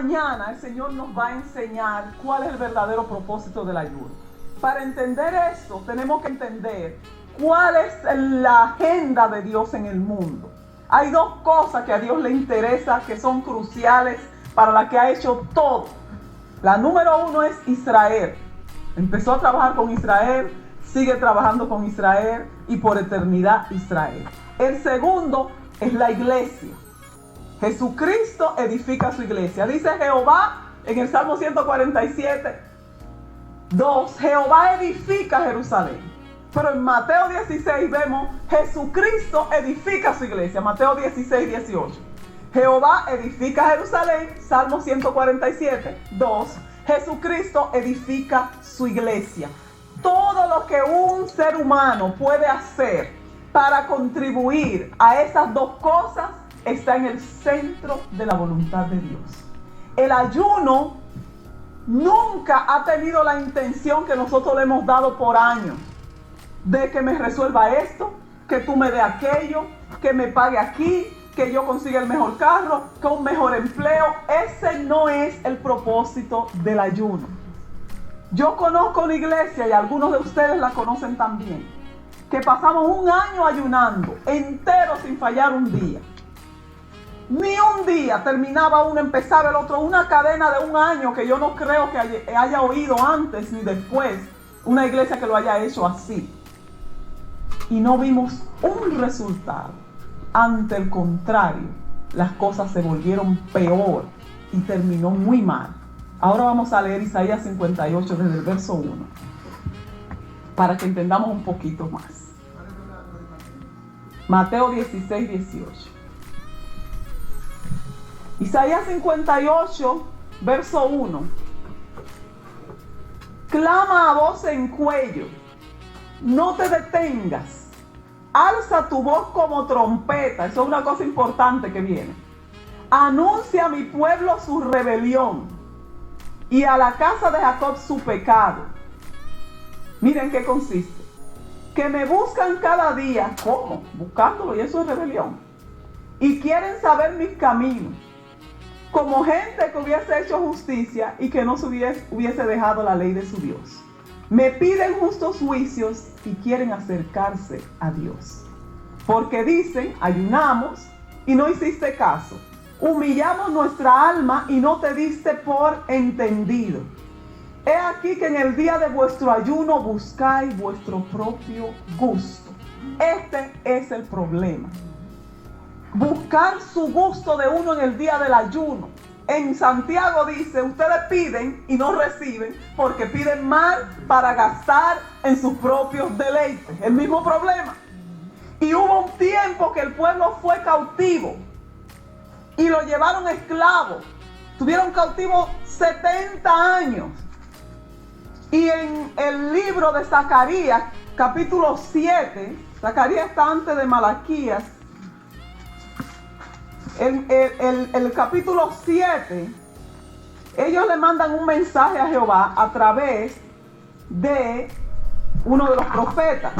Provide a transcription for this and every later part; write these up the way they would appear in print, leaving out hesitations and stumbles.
mañana el Señor nos va a enseñar cuál es el verdadero propósito del ayuno. Para entender esto, tenemos que entender cuál es la agenda de Dios en el mundo. Hay dos cosas que a Dios le interesa, que son cruciales para la que ha hecho todo. La número uno es Israel. Empezó a trabajar con Israel, sigue trabajando con Israel y por eternidad Israel. El segundo es la iglesia. Jesucristo edifica su iglesia. Dice Jehová en el Salmo 147, 2, Jehová edifica Jerusalén. Pero en Mateo 16 vemos Jesucristo edifica su iglesia. Mateo 16, 18. Jehová edifica Jerusalén, Salmo 147, 2. Jesucristo edifica su iglesia. Todo lo que un ser humano puede hacer para contribuir a esas dos cosas está en el centro de la voluntad de Dios. El ayuno nunca ha tenido la intención que nosotros le hemos dado por años, de que me resuelva esto, que tú me dé aquello, que me pague aquí, que yo consiga el mejor carro, que un mejor empleo. Ese no es el propósito del ayuno. Yo conozco una iglesia, y algunos de ustedes la conocen también, que pasamos un año ayunando entero sin fallar un día. Ni un día terminaba uno, empezaba el otro. Una cadena de un año que yo no creo que haya oído antes ni después una iglesia que lo haya hecho así. Y no vimos un resultado. Ante el contrario, las cosas se volvieron peor y terminó muy mal. Ahora vamos a leer Isaías 58 desde el verso 1 para que entendamos un poquito más. Mateo 16, 18. Isaías 58, verso 1. Clama a voz en cuello, no te detengas. Alza tu voz como trompeta. Eso es una cosa importante que viene. Anuncia a mi pueblo su rebelión y a la casa de Jacob su pecado. Miren qué consiste. Que me buscan cada día. ¿Cómo? Buscándolo, y eso es rebelión. Y quieren saber mis caminos. Como gente que hubiese hecho justicia y que no se hubiese dejado la ley de su Dios. Me piden justos juicios y quieren acercarse a Dios. Porque dicen, ayunamos y no hiciste caso. Humillamos nuestra alma y no te diste por entendido. He aquí que en el día de vuestro ayuno buscáis vuestro propio gusto. Este es el problema. Buscar su gusto de uno en el día del ayuno. En Santiago dice, ustedes piden y no reciben porque piden mal para gastar en sus propios deleites. El mismo problema. Y hubo un tiempo que el pueblo fue cautivo y lo llevaron esclavo. Tuvieron cautivo 70 años. Y en el libro de Zacarías, capítulo 7, Zacarías está antes de Malaquías. El capítulo 7, ellos le mandan un mensaje a Jehová a través de uno de los profetas.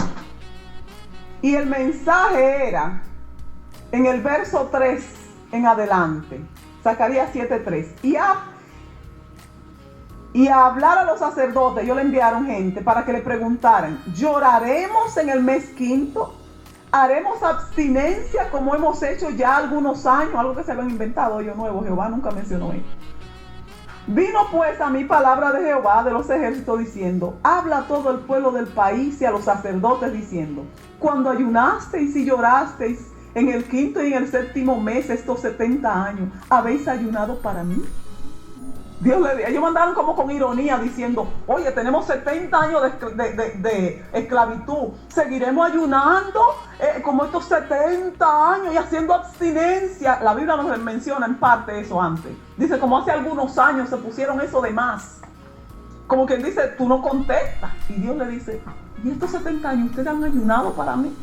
Y el mensaje era en el verso 3 en adelante, Zacarías 7:3. Y a hablar a los sacerdotes, ellos le enviaron gente para que le preguntaran: ¿lloraremos en el mes quinto? ¿Haremos abstinencia como hemos hecho ya algunos años? Algo que se habían inventado ellos nuevos. Jehová nunca mencionó esto. Vino pues a mí palabra de Jehová de los ejércitos diciendo: habla a todo el pueblo del país y a los sacerdotes diciendo: cuando ayunasteis y llorasteis en el quinto y en el séptimo mes estos 70 años, ¿habéis ayunado para mí? Ellos mandaron como con ironía diciendo: oye, tenemos 70 años de esclavitud, seguiremos ayunando como estos 70 años y haciendo abstinencia. La Biblia nos menciona en parte eso antes. Dice, como hace algunos años se pusieron eso de más. Como quien dice, tú no contestas. Y Dios le dice: ¿y estos 70 años ustedes han ayunado para mí?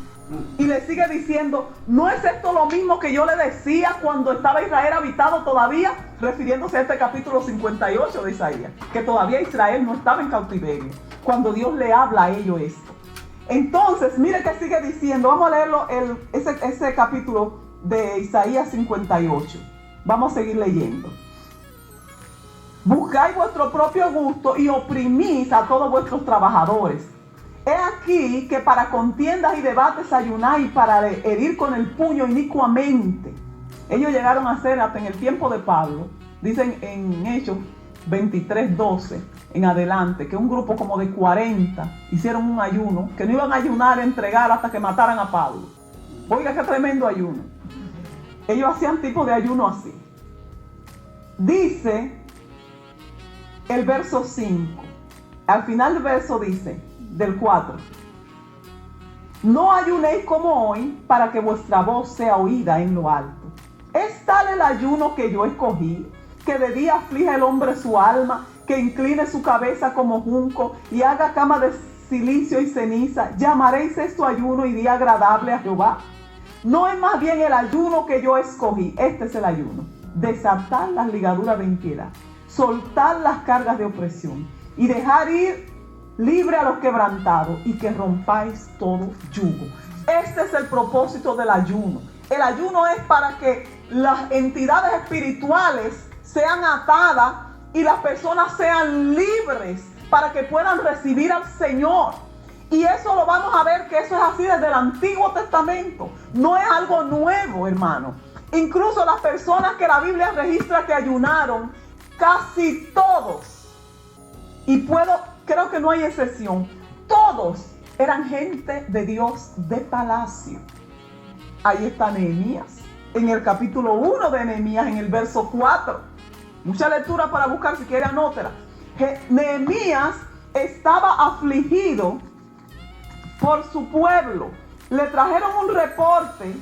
Y le sigue diciendo: ¿no es esto lo mismo que yo le decía cuando estaba Israel habitado todavía? Refiriéndose a este capítulo 58 de Isaías, que todavía Israel no estaba en cautiverio, cuando Dios le habla a ellos esto. Entonces, mire que sigue diciendo. Vamos a leerlo, ese capítulo de Isaías 58. Vamos a seguir leyendo. buscáis vuestro propio gusto y oprimís a todos vuestros trabajadores. He aquí que para contiendas y debates ayunáis, para herir con el puño inicuamente. Ellos llegaron a ser hasta en el tiempo de Pablo, dicen en Hechos 23:12 en adelante, que un grupo como de 40 hicieron un ayuno, que no iban a ayunar, a entregar hasta que mataran a Pablo. Oiga, qué tremendo ayuno. Ellos hacían tipo de ayuno así. Dice el verso 5, al final del verso dice, del 4, no ayunéis como hoy, para que vuestra voz sea oída en lo alto. ¿Es tal el ayuno que yo escogí, que de día aflige el hombre su alma, que incline su cabeza como junco y haga cama de silicio y ceniza? ¿Llamaréis esto ayuno y día agradable a Jehová? No es más bien el ayuno que yo escogí. Este es el ayuno: desatar las ligaduras de impiedad, soltar las cargas de opresión y dejar ir libre a los quebrantados, y que rompáis todo yugo. Este es el propósito del ayuno. El ayuno es para que las entidades espirituales sean atadas y las personas sean libres, para que puedan recibir al Señor. Y eso lo vamos a ver, que eso es así desde el Antiguo Testamento. No es algo nuevo, hermano. Incluso las personas que la Biblia registra que ayunaron, casi todos, y creo que no hay excepción, todos eran gente de Dios de palacio. Ahí está Nehemías, en el capítulo 1 de Nehemías, en el verso 4. Mucha lectura para buscar, si quiere anótela. Nehemías estaba afligido por su pueblo. Le trajeron un reporte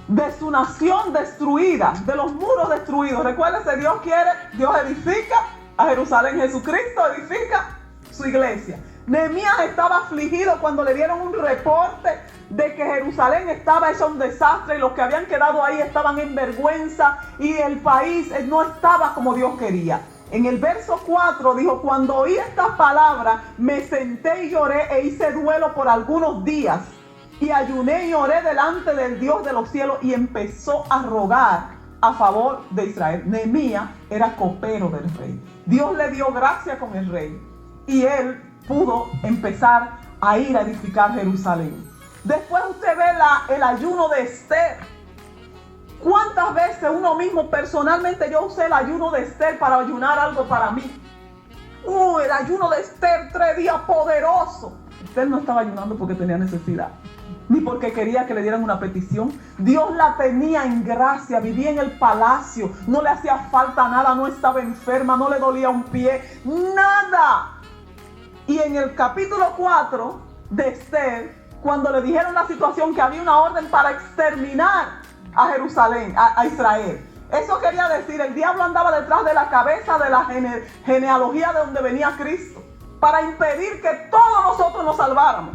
de su nación destruida, de los muros destruidos. Recuérdense, Dios edifica a Jerusalén. Jesucristo edifica su iglesia. Nehemías estaba afligido cuando le dieron un reporte de que Jerusalén estaba hecho un desastre y los que habían quedado ahí estaban en vergüenza y el país no estaba como Dios quería. En el verso 4 dijo: cuando oí estas palabras, me senté y lloré e hice duelo por algunos días, y ayuné y oré delante del Dios de los cielos, y empezó a rogar a favor de Israel. Nehemías era copero del rey. Dios le dio gracia con el rey y él pudo empezar a ir a edificar Jerusalén. Después usted ve el ayuno de Esther. ¿Cuántas veces uno mismo, personalmente yo usé el ayuno de Esther para ayunar algo para mí? El ayuno de Esther, 3 días poderoso. Esther no estaba ayunando porque tenía necesidad, ni porque quería que le dieran una petición. Dios la tenía en gracia, vivía en el palacio, no le hacía falta nada, no estaba enferma, no le dolía un pie, nada. Y en el capítulo 4 de Esther, cuando le dijeron la situación, que había una orden para exterminar a Jerusalén, a Israel, eso quería decir, el diablo andaba detrás de la cabeza de la genealogía de donde venía Cristo, para impedir que todos nosotros nos salváramos.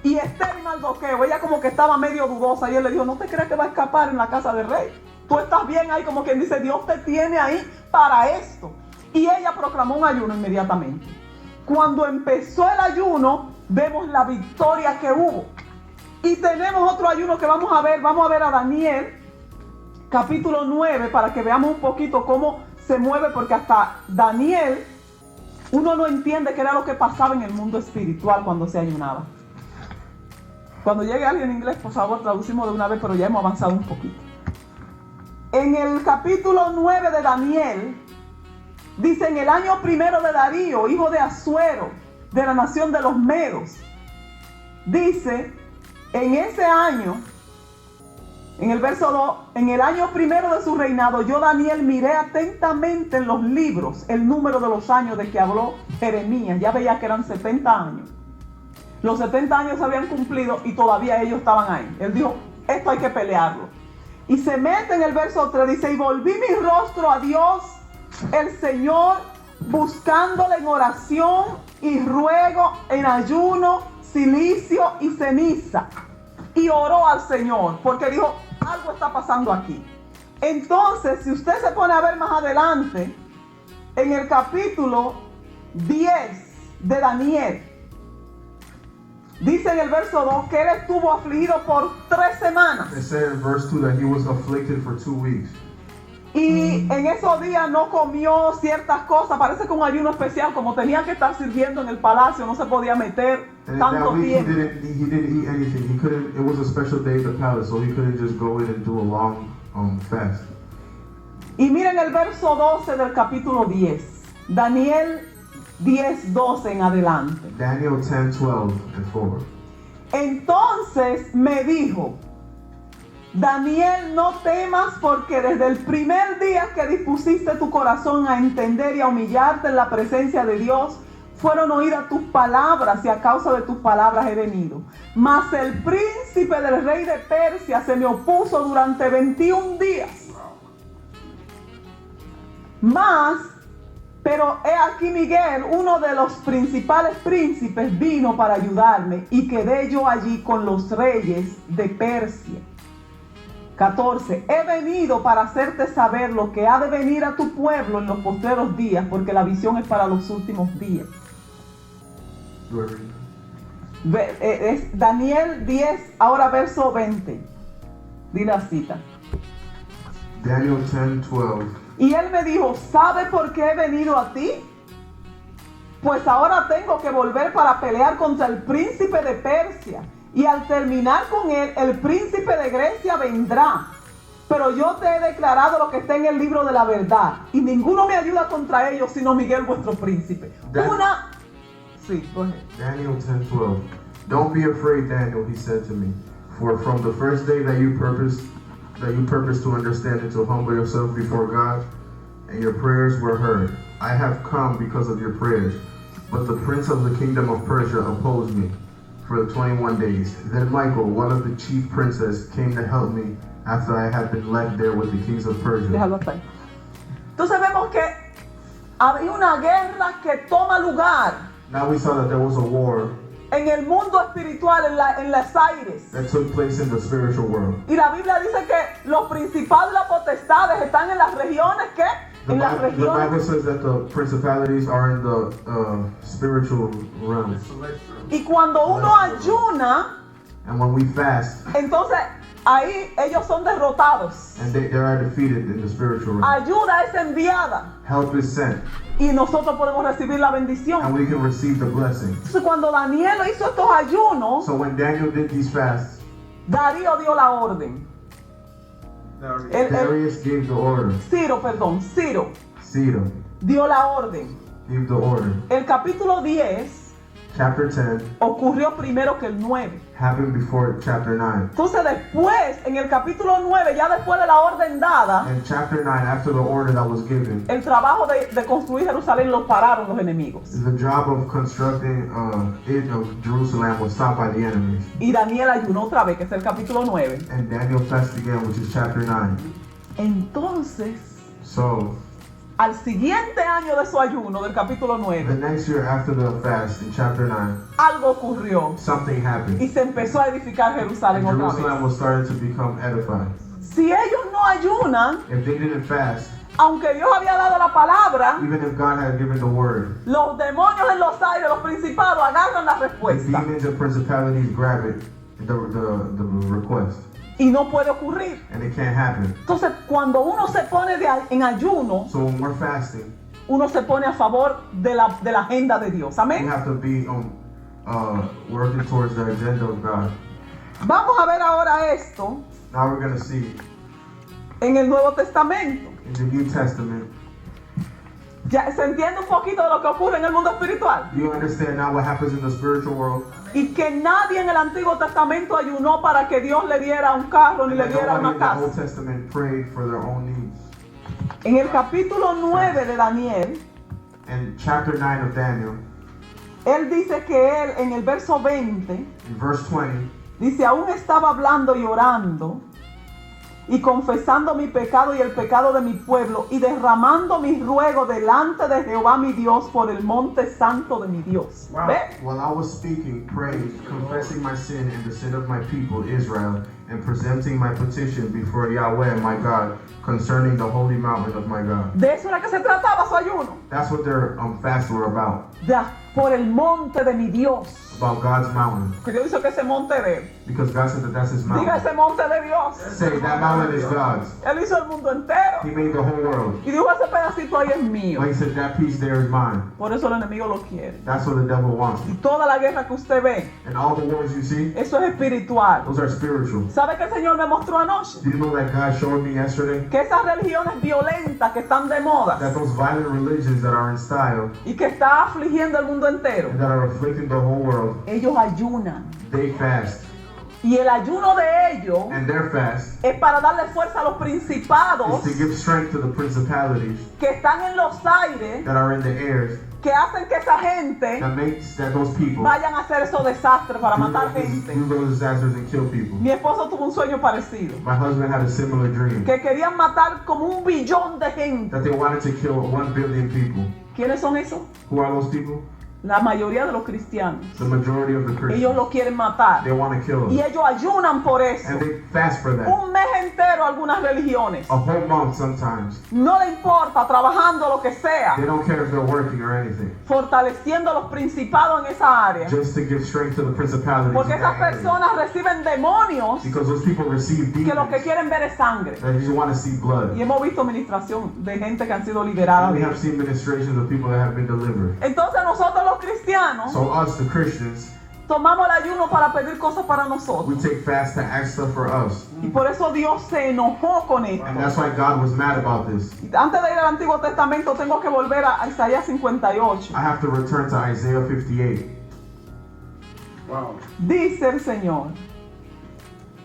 Y Esther y Mardoqueo, ella como que estaba medio dudosa, y él le dijo: no te creas que va a escapar en la casa del rey, tú estás bien ahí, como quien dice, Dios te tiene ahí para esto. Y ella proclamó un ayuno inmediatamente. Cuando empezó el ayuno, vemos la victoria que hubo. Y tenemos otro ayuno que vamos a ver a Daniel, capítulo 9, para que veamos un poquito cómo se mueve, porque hasta Daniel, uno no entiende qué era lo que pasaba en el mundo espiritual cuando se ayunaba. Cuando llegue alguien en inglés, por favor, traducimos de una vez, pero ya hemos avanzado un poquito. En el capítulo 9 de Daniel, dice: en el año 1 de Darío, hijo de Asuero, de la nación de los Medos. Dice: en ese año, en el verso 2, en el año 1 de su reinado, yo Daniel miré atentamente en los libros el número de los años de que habló Jeremías. Ya veía que eran 70 años. Los 70 años se habían cumplido y todavía ellos estaban ahí. Él dijo: esto hay que pelearlo. Y se mete en el verso 3, dice: y volví mi rostro a Dios, el Señor, buscándole en oración y ruego, en ayuno, silicio y ceniza. Y oró al Señor, porque dijo: algo está pasando aquí. Entonces, si usted se pone a ver más adelante, en el capítulo 10 de Daniel, dice en el verso 2 que él estuvo afligido por 3 semanas. It said in verse 2 that he was afflicted for 2 weeks. Y en esos días no comió ciertas cosas, parece que un ayuno especial, como tenía que estar sirviendo en el palacio, no se podía meter And tanto that week tiempo. he didn't eat anything. He couldn't. It was a special day at the palace, so he couldn't just go in and do a long fast. Y miren el verso 12 del capítulo 10, Daniel 10, 12 en adelante. Daniel 10, 12, and 4. Entonces me dijo, Daniel, no temas, porque desde el primer día que dispusiste tu corazón a entender y a humillarte en la presencia de Dios, fueron oídas tus palabras, y a causa de tus palabras he venido. Mas el príncipe del rey de Persia se me opuso durante 21 días. Pero he aquí Miguel, uno de los principales príncipes, vino para ayudarme, y quedé yo allí con los reyes de Persia. 14. He venido para hacerte saber lo que ha de venir a tu pueblo en los postreros días, porque la visión es para los últimos días. Es Daniel 10, ahora verso 20. Di la cita. Daniel 10, 12. Y él me dijo, ¿sabe por qué he venido a ti? Pues ahora tengo que volver para pelear contra el príncipe de Persia. Y al terminar con él, el príncipe de Grecia vendrá. Pero yo te he declarado lo que está en el libro de la verdad. Y ninguno me ayuda contra ellos, sino Miguel, vuestro príncipe. Sí, go ahead. Daniel 10, 12. Don't be afraid, Daniel, he said to me. For from the first day that you purposed to understand and to humble yourself before God, and your prayers were heard. I have come because of your prayers. But the prince of the kingdom of Persia opposed me for the 21 days. Then Michael, one of the chief princes, came to help me after I had been led there with the kings of Persia. Déjalo hasta ahí. Entonces vemos que había una guerra que toma lugar Now we saw that there was a war en el mundo espiritual, en las aires. that took place in the spiritual world. Y la Biblia dice que los principados y las potestades están en las regiones que The en las Bible regiones. says that the principalities are in the spiritual realm. Y cuando uno ayuna, And when we fast, entonces ahí ellos son derrotados. and they are defeated in the spiritual realm. Ayuda es enviada Help is sent, y nosotros podemos recibir la bendición. and we can receive the blessing. Entonces cuando Daniel hizo estos ayunos, So when Daniel did these fasts, Darío dio la orden. Darius gave the order. Ciro dio la orden. Gave the order. El capítulo 10 Chapter 10 ocurrió primero que el 9. happened before chapter 9. Entonces después, en el capítulo 9, ya después de la orden dada, And chapter 9, after the order that was given, el trabajo de construir Jerusalén lo pararon los enemigos. the job of constructing Jerusalem was stopped by the enemies. Y Daniel ayunó otra vez, que es el capítulo 9. And Daniel fasted again, which is chapter 9. Entonces, So al siguiente año de su ayuno, del capítulo the 9, next year after the fast, in chapter 9, algo ocurrió something happened. y se empezó a edificar Jerusalén And otra Jerusalem vez. was started to become edified. Si ellos no ayunan, If they didn't fast, aunque Dios había dado la palabra, even if God had given the word, los demonios en los aires, los principados, agarran la the respuesta. demons and principalities grab it, the request, Y no puede ocurrir. and it can't happen. Entonces, cuando uno se pone en ayuno, So when we're fasting, uno se pone a favor de la agenda de Dios. we Amén. have to be working towards the agenda of God. Vamos a ver ahora esto Now we're going to see en el Nuevo Testamento. in the New Testament. Ya se entiende un poquito de lo que ocurre en el mundo espiritual. Do you understand now what happens in the spiritual world? Y que nadie en el Antiguo Testamento ayunó para que Dios le diera un carro ni le That diera nobody una in the Old casa. Testament prayed for their own needs. En el capítulo 9 de Daniel, In chapter 9 of Daniel, él dice que él, en el verso 20, in verse 20, dice, aún estaba hablando y orando y confesando mi pecado y el pecado de mi pueblo y derramando mi ruego delante de Jehová mi Dios por el monte santo de mi Dios. ¿Ve? while I was speaking, praying, confessing my sin and the sin of my people Israel, and presenting my petition before Yahweh my God concerning the holy mountain of my God. De eso era que se trataba su ayuno. That's what their fasts were about Por el monte de mi Dios. God's mountain. Que Dios dice que ese monte de él. Because God said that that's his Diga mountain. ese monte de Dios. Say that mountain is God's. Él hizo el mundo entero. He made the whole world. Y dijo, ese pedacito ahí es mío. Like he said, that piece there is mine. Por eso el enemigo lo quiere. That's what the devil wants. Y toda la guerra que usted ve, And all the wars you see, eso es espiritual. those are spiritual. ¿Sabe qué el Señor me mostró anoche? Do you know that God showed me yesterday? Que esas religiones violentas que están de moda That those violent religions that are in style y que está afligiendo el mundo entero, and that are afflicting the whole world, ellos ayunan. they fast. Y el ayuno de ellos And their fast es para darle fuerza a los is principados to give strength to the principalities que están en los aires, that are in the airs, que hacen que esa gente that makes that those people vayan a hacer esos desastres para matar do gente. those disasters and kill people. Mi esposo tuvo un sueño parecido, My husband had a similar dream que querían matar como 1 billón de gente. that they wanted to kill 1 billion people. ¿Quiénes son esos? Who are those people? La mayoría de los cristianos. The majority of the Ellos Christians. lo quieren matar. They want to kill Y them. ellos ayunan por eso. And they fast for that. Un mes entero algunas religiones. A whole month sometimes. No le importa, trabajando lo que sea, They don't care if they're working or anything. fortaleciendo los principados en esa área. Just to give strength to the principalities Porque in esas that area. personas reciben demonios Because those people receive que lo que demons quieren ver es sangre. that just want to see blood. Y hemos visto ministración de gente que han sido liberadas. And we de have eso. seen ministrations of people that have been delivered. Entonces nosotros los cristianos So us, the Christians, tomamos el ayuno para pedir cosas para we nosotros. take fast to ask stuff for us. Y por eso Dios se enojó con esto. And that's why God was mad about this. Y antes de ir al Antiguo Testamento tengo que volver a Isaías 58. I have to return to Isaiah 58. Dice el Señor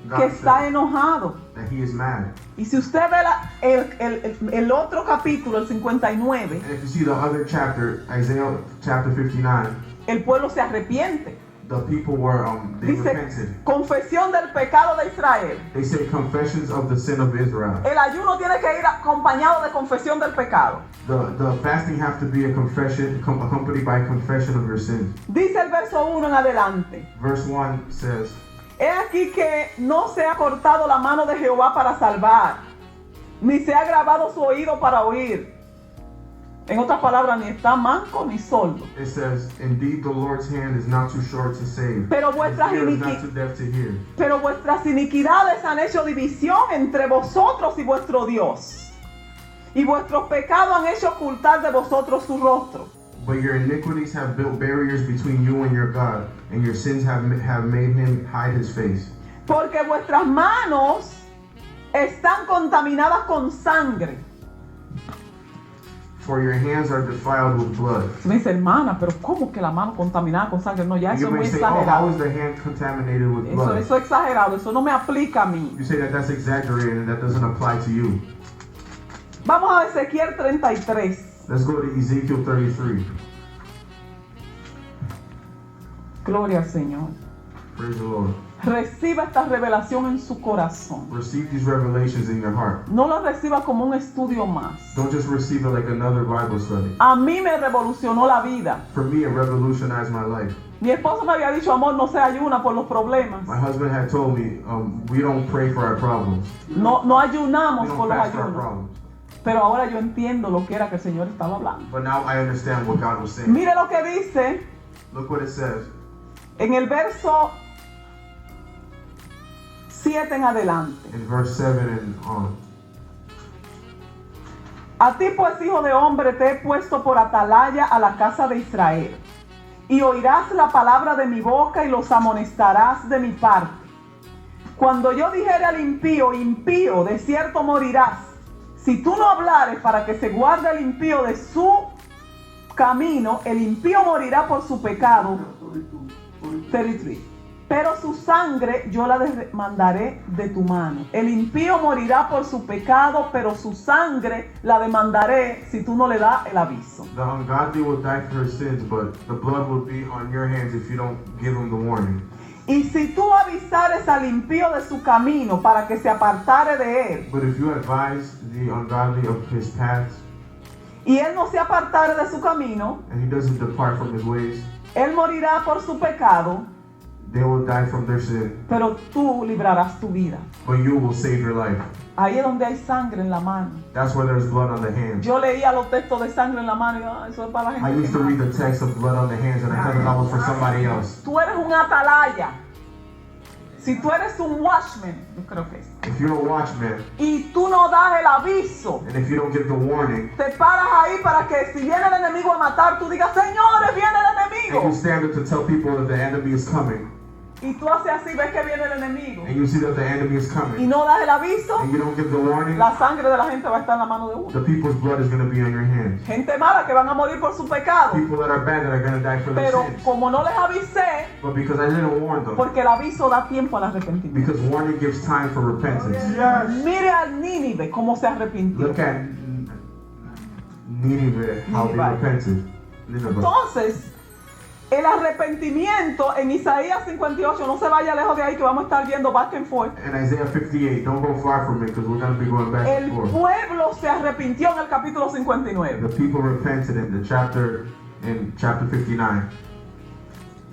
que God está said enojado. that he is mad. Y si usted ve el otro capítulo, el 59, And if you see the other chapter, Isaiah chapter 59, el pueblo se arrepiente. the people were, they Dice, repented. confesión del pecado de Israel. They say confessions of the sin of Israel. El ayuno tiene que ir acompañado de confesión del pecado. The fasting have to be a confession, accompanied by confession of your sins. Dice el verso 1 en adelante. Verse 1 says, He aquí que no se ha cortado la mano de Jehová para salvar, ni se ha grabado su oído para oír. En otras palabras, ni está manco ni sordo. it says, indeed the Lord's hand is not too short to save. Pero His vuestras, ear is not too deaf to hear. pero vuestras iniquidades han hecho división entre vosotros y vuestro Dios. Y vuestros pecados han hecho ocultar de vosotros su rostro. But your iniquities have built barriers between you and your God, and your sins have made him hide his face. Porque vuestras manos están contaminadas con sangre. For your hands are defiled with blood. Me dice, hermana, pero ¿cómo que la mano contaminada con sangre? No, ya And eso you es may muy say, oh, how exagerado. is the hand contaminated with Eso blood? es exagerado, eso no me aplica a mí. You say that that's exaggerated and that doesn't apply to you. Vamos a Ezequiel 33. Let's go to Ezekiel 33. Gloria al Señor. Praise the Lord. Reciba esta revelación en su corazón. Receive these revelations in your heart. No lo reciba como un estudio más. Don't just receive it like another Bible study. A mí me revolucionó la vida. For me, it revolutionized my life. Mi esposo me había dicho, amor, no se ayuna por los problemas. My husband had told me, we don't pray for our problems. No We ayunamos don't por los fast for our ayunos. problems. Pero ahora yo entiendo lo que era que el Señor estaba hablando. But now I understand what God was saying. Mire lo que dice Look what it says. en el verso 7 en adelante. In verse 7 and on. A ti pues, hijo de hombre, te he puesto por atalaya a la casa de Israel. Y oirás la palabra de mi boca y los amonestarás de mi parte. Cuando yo dijere al impío, impío, de cierto morirás. Si tú no hablares para que se guarde el impío de su camino, el impío morirá por su pecado. 33. Pero su sangre yo la demandaré de tu mano. El impío morirá por su pecado, pero su sangre la demandaré si tú no le das el aviso. The ungodly will die for his sins, but the blood will be on your hands if you don't give him the warning. Y si tú avisares al impío de su camino para que se apartare de él, But if you advise the ungodly of his paths, y él no se apartare de su camino, and he doesn't depart from his ways, él morirá por su pecado, They will die from their sin, pero tú librarás tu vida. but you will save your life. Ahí es donde hay sangre en la mano. That's where there's blood on the hands. Yo leía los textos de sangre en la mano y eso es para la I gente used que to read mata. the text of blood on the hands, and I thought that was for somebody else. Tú eres un atalaya. Si tú eres un watchman, yo creo que es, If you're a watchman, y tú no das el aviso, and if you don't give the warning, te paras ahí para que si viene el enemigo a matar, tú digas, señores, viene el and you enemigo. stand up to tell people that the enemy is coming, Y tú haces así, ves que viene el enemigo, and you see that the enemy is y coming, no das el aviso, and you don't give the warning, la sangre de la gente va a estar en la mano de uno. the people's blood is going to be on your hands. Gente mala que van a morir por su pecado. People that are bad that are going to die for their Pero sins. como no les avisé, But because I didn't warn them, porque el aviso da tiempo al arrepentimiento. because warning gives time for repentance. Mire al Nínive cómo se arrepintió. Look at Nineveh, how they Nineveh. repented. Nineveh. Entonces, el arrepentimiento en Isaías 58, no se vaya lejos de ahí que vamos a estar viendo back and forth. And Isaiah 58, don't go far from it because we're going to be going back El and forth. pueblo se arrepintió en el capítulo 59 The people repented in chapter 59.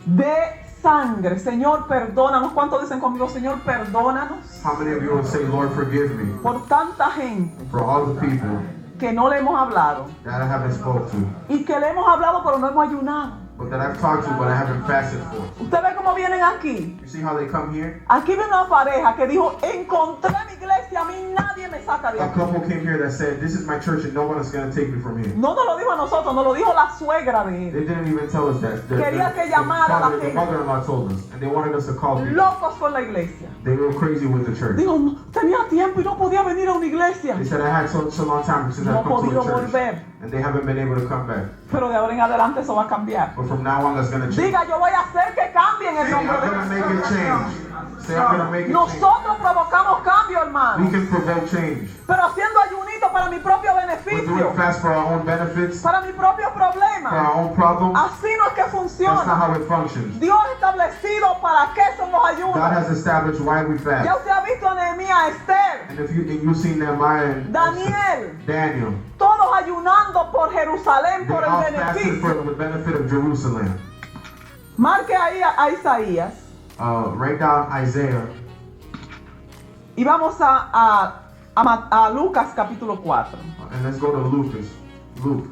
de sangre. Señor, perdónanos. ¿Cuántos dicen conmigo, Señor, perdónanos? How many of you will say, Lord, forgive me Por tanta gente for all the people que no le hemos hablado that I haven't spoke to, y que le hemos hablado pero no hemos ayunado. but that I've talked to, but I haven't fasted for? Usted ve cómo vienen aquí. You see how they come here? Aquí viene una pareja que dijo, encontré mi iglesia, a mí nadie me saca de A aquí. couple came here that said, this is my church and no one is going to take me from here. No nos lo dijo a nosotros, nos lo dijo la suegra de él. They didn't even tell us that. Quería que llamara a la The gente. mother-in-law told us, and they wanted us to call people. Locos con la iglesia. They were crazy with the church. Dijo, no, tenía tiempo y no podía venir a una iglesia. They said, I had such a long time since No I've come to podido a church, volver. and they haven't been able to come back. Pero de ahora en adelante eso va a cambiar. But from now on, that's going to change. Diga, yo voy a hacer que cambie en el Say, I'm nombre going to de make it Jesús. change. Say, I'm going to make it change. Nosotros provocamos cambio, We hermano. can provoke change. Pero haciendo ayunito para mi propio We're beneficio. doing fast for our own benefits, Para mi propio for problema. our own problems. Así no es que That's not funciona. how it functions. Dios ha establecido para qué son los God ayunos. has established why we Ya fast. usted ha visto a Nehemías, Esther, And if you've seen Nehemiah and Daniel, Daniel, todos ayunando por Jerusalén, they por all el fasted beneficio. for the benefit of Jerusalem. Marque ahí a Isaías Write down Isaiah, y vamos a Lucas capítulo 4. and let's go to Luke.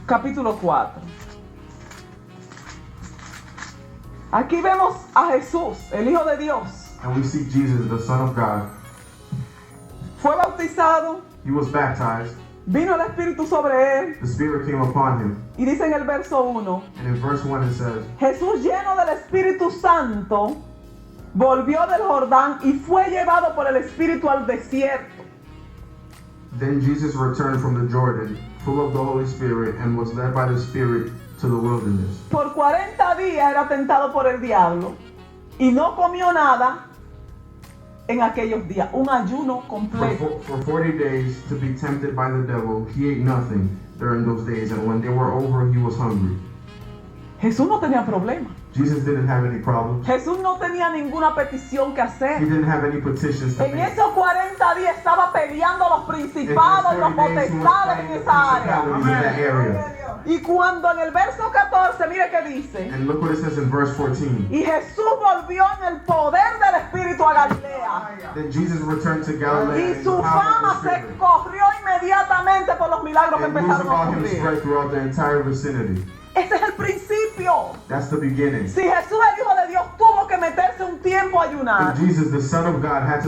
Capítulo 4. Aquí vemos a Jesús, el Hijo de Dios. And we see Jesus, the Son of God. Fue bautizado, He was baptized. vino el Espíritu sobre él The Spirit came upon him. y dice en el verso 1, And in verse 1 it says, Jesús lleno del Espíritu Santo volvió del Jordán y fue llevado por el Espíritu al desierto. Then Jesus returned from the Jordan, full of the Holy Spirit, and was led by the Spirit to the wilderness. Por 40 días era tentado por el diablo y no comió nada en aquellos días, un ayuno completo. For 40 days to be tempted by the devil, he ate nothing during those days, and when they were over, he was hungry. Jesús no tenía problema. Jesus didn't have any problems. Jesús no tenía ninguna petición que He hacer. didn't have any petitions to En make. esos 40 días estaba peleando los principados y los potestades en esa área. In that area. Y cuando en el verso 14, mire que dice, And look what it says in verse 14. y Jesús volvió en el poder del Espíritu a Galilea. Then Jesus returned to Galilee, Y in su the power fama of the se Spirit. corrió inmediatamente por los milagros que And news empezaron a about him ocurrir. spread throughout the entire vicinity. Ese es el principio. That's the beginning. Si Jesús, el Hijo de Dios, tuvo que meterse un tiempo a ayunar, If Jesus, the Son of God, had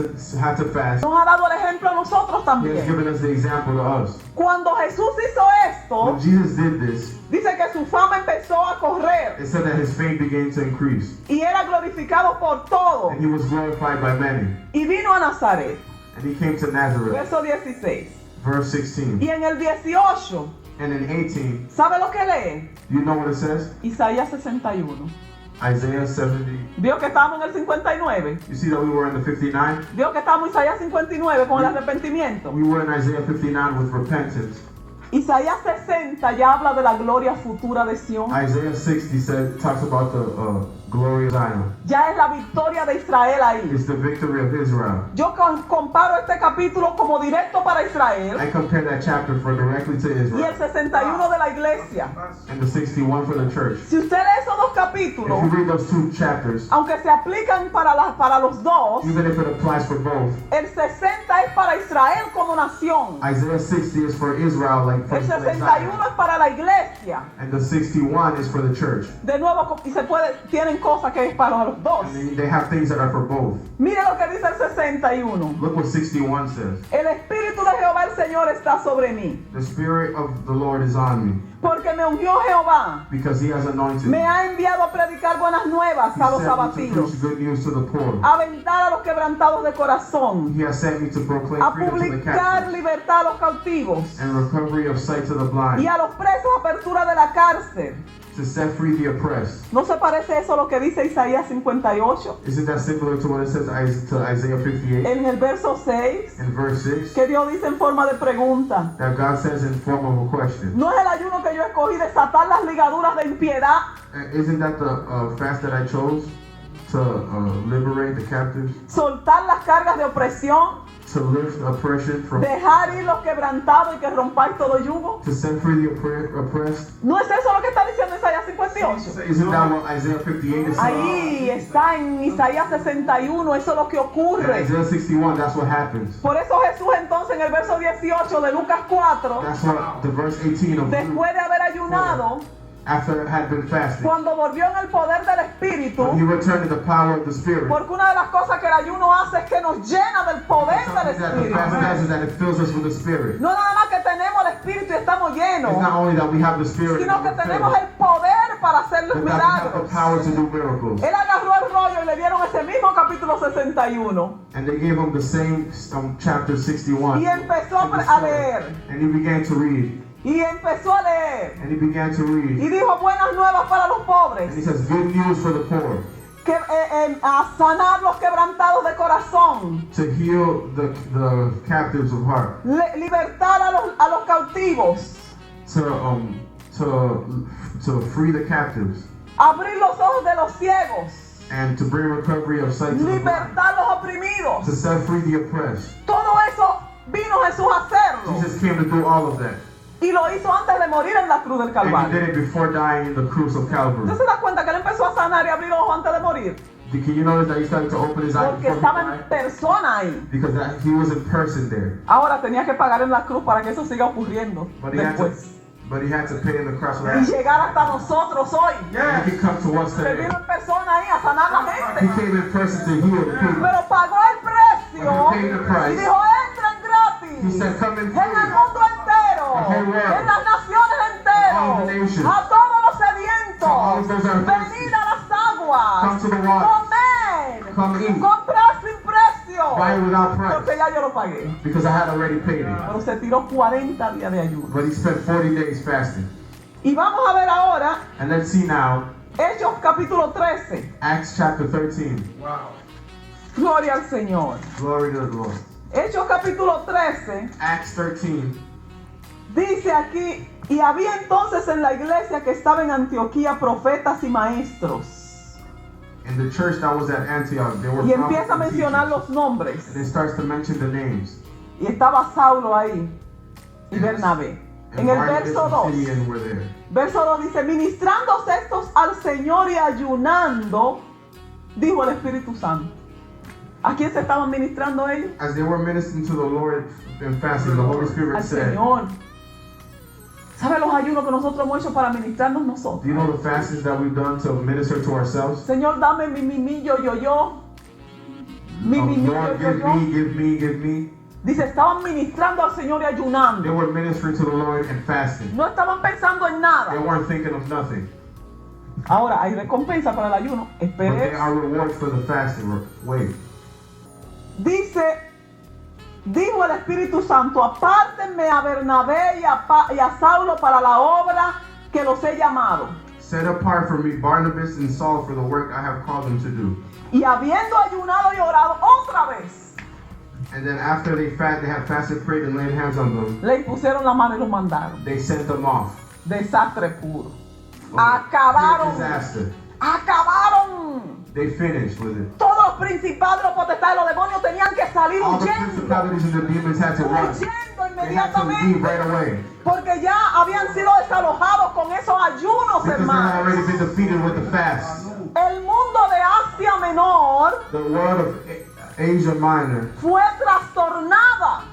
to fast, nos ha dado el ejemplo a nosotros He has también. given us the example to us. Cuando Jesús hizo esto, When Jesus did this, dice que su fama empezó a correr it said that his fame began to increase, y era glorificado por todos. and he was glorified by many. Y vino a Nazaret, And he came to Nazareth, verso 16. verse 16. Y en el 18, And in 18, ¿sabe lo que lee? you know what it says? Isaías 61. Isaiah 70. Vio que estábamos en el 59. You see that we were in the 59? Vio que estábamos en Isaías 59 con el arrepentimiento. We were in Isaiah 59 with repentance. Isaías 60 ya habla de la gloria futura de Sion. Isaiah 60 talks about the glory of Zion. Ya es la victoria de Israel ahí. It's the victory of Israel. Yo comparo este capítulo como directo para Israel I compare that chapter for directly to y el Israel 61 de la iglesia. and the 61 for the church. Si usted lee esos dos If capítulos, you read those two chapters, aunque se aplican para los dos, even if it applies for both, el 60 es para Israel como nación. Isaiah 60 is for Israel, like El from 61 es para la iglesia. and the 61 is for the church. De nuevo, y tienen cosas que es para los dos. And they have things that are for both. Mire lo que dice el 61. Look what 61 says. El Espíritu de Jehová el Señor está sobre mí, The Spirit of the Lord is on me, porque me ungió Jehová. because He has anointed Me me. ha enviado a predicar buenas nuevas He a los sent me to abatidos, preach good news to the poor. a vendar a los quebrantados de corazón, He has sent me to proclaim a freedom to the publicar captives libertad a los cautivos and recovery of sight to the y blind, a los presos apertura de la cárcel. to set free the oppressed. ¿No se parece eso a lo que dice Isaías 58? Isn't that similar to what it says to Isaiah 58 En el verso 6, in verse 6? que Dios dice en forma de pregunta. That God says in form of a question. ¿No es el ayuno que yo escogí desatar las ligaduras de impiedad, Isn't that the fast that I chose to liberate the captives, soltar las cargas de opresión, to lift oppression from, dejar ir los quebrantados y que rompáis todo yugo? to set free the oppressed? ¿No es eso lo que está diciendo Isaías 58? Isn't that what Isaiah 58 is saying? Ahí está en Isaías 61, eso es lo que In ocurre. Isaiah 61, that's what happens. Por eso Jesús entonces en el verso 18 de Lucas 4, That's what the verse 18 of Luke, después de haber ayunado, after it had been fasting, cuando volvió en el poder del Espíritu, when he returned in the power of the Spirit. porque una de las cosas que el ayuno hace es que nos llena del poder del Something that the fast does Espíritu. is that it fills us with the Spirit. No nada más que tenemos el Espíritu y estamos It's llenos, not only that we have the Spirit, sino que but tenemos el poder para hacer los that we have the milagros. power to do miracles. Él agarró el rollo y le dieron ese mismo capítulo 61 And they gave him the same chapter 61. y empezó a leer. And he began to read. Y empezó a leer. And he began to Y read. dijo buenas nuevas para los And he pobres. says, good news for the poor. Que, a sanar los quebrantados de corazón. To heal the captives of heart. Libertar a los cautivos. To free the captives. Abrir los ojos de los ciegos. And to bring recovery of sight to the blind. Libertar los oprimidos. To set free the oppressed. Todo eso vino Jesús a hacerlo. Jesus came to do all of that. Y lo hizo antes de morir en la cruz del And he Calvario. did it before dying in the cross of Calvary. ¿Usted se da cuenta que él empezó a sanar y abrir los ojos antes de morir? Can you notice that he started to open his eyes Porque before estaba he en died? persona ahí. Because he was in person there. Ahora tenía que pagar en la cruz para que eso siga ocurriendo But he had después. to pay in the cross of Y that. llegar hasta nosotros hoy. And he can come to us Él today. vino en persona ahí a sanar la He gente. came in person to heal the people. Pero pagó el precio. But he paid the price. Y dijo, entren gratis. He said, come in En el free. mundo entero. The whole world. En las naciones All the enteras. nations. A todos los To all of sedientos. those that are thirsty. Venid a las aguas. Come to the water. Comer. Come eat. Comprar sin precio. Buy it without Porque price. ya yo lo pagué. Because I had already paid it. Pero se tiró 40 días de ayuno. But he spent 40 days fasting. Y vamos a ver ahora And let's see now, Hechos capítulo 13. Acts chapter 13. Gloria al Señor. Glory to the Lord. Hechos capítulo 13 Acts 13. dice aquí, y había entonces en la iglesia que estaba en Antioquía profetas y maestros. In the church that was at Antioch, there were Y prophets empieza a and mencionar teachers. los nombres. And it starts to mention the names. Y estaba Saulo ahí y Bernabé. En And el Barnabas verso and 2. Simeon were there. Verso 2 dice, ministrándose estos al Señor y ayunando, dijo el Espíritu Santo. ¿A quién se estaban ministrando ellos? As they were ministering to the Lord and fasting, the Holy Spirit Al said, Señor. ¿Sabe los ayunos que nosotros hemos hecho para ministrarnos do nosotros? you know the fastings that we've done to minister to ourselves? Señor, dame mi, yo. Mi, Lord, give me, give me. Dice, estaban ministrando al Señor y They ayunando. were ministering to the Lord and fasting. No estaban pensando en They nada. weren't thinking of nothing. Ahora, hay recompensa para el ayuno. But there Espere. are rewards for the fasting. Wait. Dice, dijo el Espíritu Santo, apártenme a Bernabé y a Saulo para la obra que los he llamado. Set apart for me Barnabas and Saul for the work I have called them to do. Y habiendo ayunado y orado otra vez, And then after they had fasted, prayed, and laid hands on them, le pusieron la mano y los mandaron. they sent them off. Desastre puro. Pure Acabaron. disaster. Acabaron They finished with it. Todos los principados, los potestades, los demonios tenían que salir All the huyendo. principalities and the demons had to run. Huyendo They had to leave inmediatamente. right away. Porque ya habían sido desalojados con esos ayunos, Because they had hermanos. already been defeated with the fast. El mundo de Asia Menor The world of Asia Minor, fue trastornada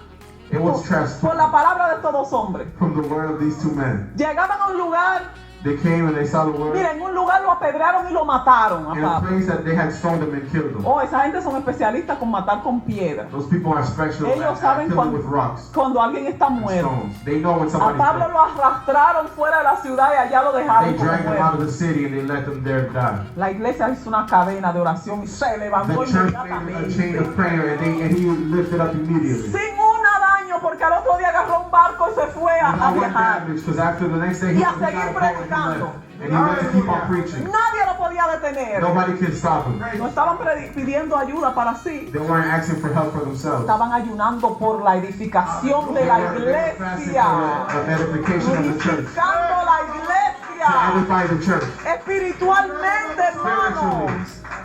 it was por transformed la palabra de estos dos hombres. from the word of these two men. Llegaban a un lugar, They came and they saw the word mira, en un lugar lo apedrearon y lo mataron a in a Pablo. place that they had stoned them and killed them. Oh, esa gente son especialistas con matar con piedra. Those people are special Ellos at saben killing with rocks cuando alguien está and muerto. stones. They know when A somebody's Pablo dead. lo arrastraron fuera de la ciudad y allá lo They dejaron como dragged them out muerto. of the city and they let them there die. La iglesia hizo una cadena de oración y se The levantó church made a chain of inmediatamente. prayer and he lifted up immediately. Sin una daño, porque al otro día agarró un barco y se fue a Without one viajar. damage, because after the next day he Y a got a seguir boat and he predicando. left. And he went to keep on preaching. Nadie lo podía detener. Nobody could stop him. No estaban pidiendo ayuda para sí. They weren't asking for help for themselves. Estaban ayunando por la edificación de They la were fasting iglesia. for the edification of the church. Purificando la To iglesia. edify the church. Espiritualmente, hermanos.